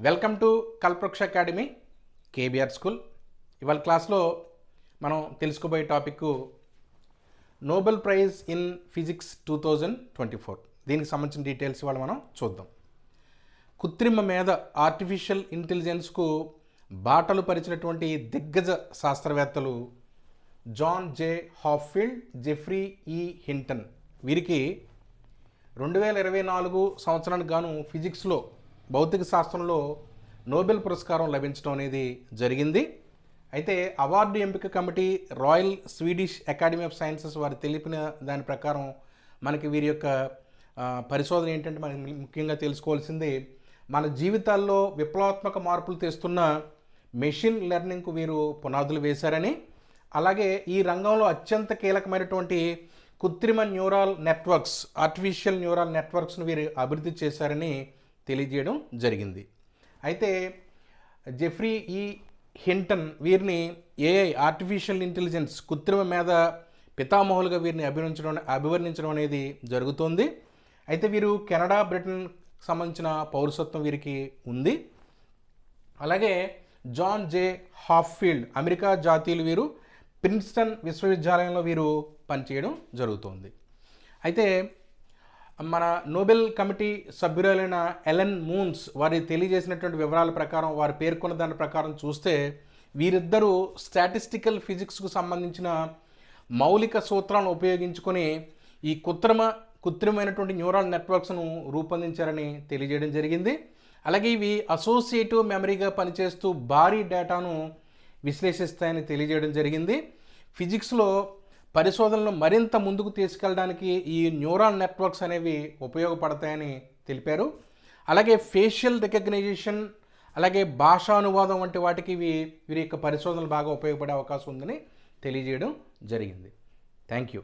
Welcome to Kalpavriksha academy KBR school. ఇవాళ క్లాస్లో మనం తెలుసుకోబోయే topic Nobel prize in physics 2024. దీనికి సంబంధించిన డీటెయిల్స్ ఇవాళ మనం చూద్దాం. కృత్రిమ మేధ ఆర్టిఫిషియల్ ఇంటెలిజెన్స్కు బాటలు పరిచినటువంటి దిగ్గజ శాస్త్రవేత్తలు జాన్ జే హాప్ఫీల్డ్, జెఫ్రీ ఈ హింటన్. వీరికి 2024 సంవత్సరానికి గాను ఫిజిక్స్లో భౌతిక శాస్త్రంలో నోబెల్ పురస్కారం లభించడం అనేది జరిగింది. అయితే అవార్డు ఎంపిక committee royal Swedish academy of sciences వారు తెలిపిన దాని ప్రకారం మనకి వీరి యొక్క పరిశోధన ఏంటంటే మనం ముఖ్యంగా తెలుసుకోవాల్సింది మన జీవితాల్లో విప్లవాత్మక మార్పులు తెస్తున్న మెషిన్ లెర్నింగ్కు వీరు పునాదులు వేశారని, అలాగే ఈ రంగంలో అత్యంత కీలకమైనటువంటి కృత్రిమ న్యూరల్ నెట్వర్క్స్, ఆర్టిఫిషియల్ న్యూరల్ నెట్వర్క్స్ను వీరు అభివృద్ధి చేశారని తెలియజేయడం జరిగింది. అయితే జెఫ్రీ ఈ హింటన్ వీరిని ఏఐ ఆర్టిఫిషియల్ ఇంటెలిజెన్స్ కృత్రిమ మేధ పితామహులుగా వీరిని అభివర్ణించడం అనేది జరుగుతోంది. అయితే వీరు కెనడా, బ్రిటన్ సంబంధించిన పౌరసత్వం వీరికి ఉంది. అలాగే జాన్ జే హాప్ఫీల్డ్ అమెరికా జాతీయులు, వీరు ప్రిన్స్టన్ విశ్వవిద్యాలయంలో వీరు పనిచేయడం జరుగుతోంది. అయితే మన నోబెల్ కమిటీ సభ్యురాలైన ఎలెన్ మూన్స్ వారి తెలియజేసినటువంటి వివరాల ప్రకారం, వారు పేర్కొన్న దాని ప్రకారం చూస్తే వీరిద్దరూ స్టాటిస్టికల్ ఫిజిక్స్కు సంబంధించిన మౌలిక సూత్రాలను ఉపయోగించుకొని ఈ కృత్రిమైనటువంటి న్యూరల్ నెట్వర్క్స్ను రూపొందించారని తెలియజేయడం జరిగింది. అలాగే ఇవి అసోసియేటివ్ మెమరీగా పనిచేస్తూ భారీ డేటాను విశ్లేషిస్తాయని తెలియజేయడం జరిగింది. ఫిజిక్స్లో పరిశోధనలు మరింత ముందుకు తీసుకెళ్ళడానికి ఈ న్యూరల్ నెట్వర్క్స్ అనేవి ఉపయోగపడతాయని తెలిపారు. అలాగే ఫేషియల్ రికగ్నైజేషన్, అలాగే భాషానువాదం వంటి వాటికి వీరి యొక్క పరిశోధనలు బాగా ఉపయోగపడే అవకాశం ఉందని తెలియజేయడం జరిగింది. Thank you.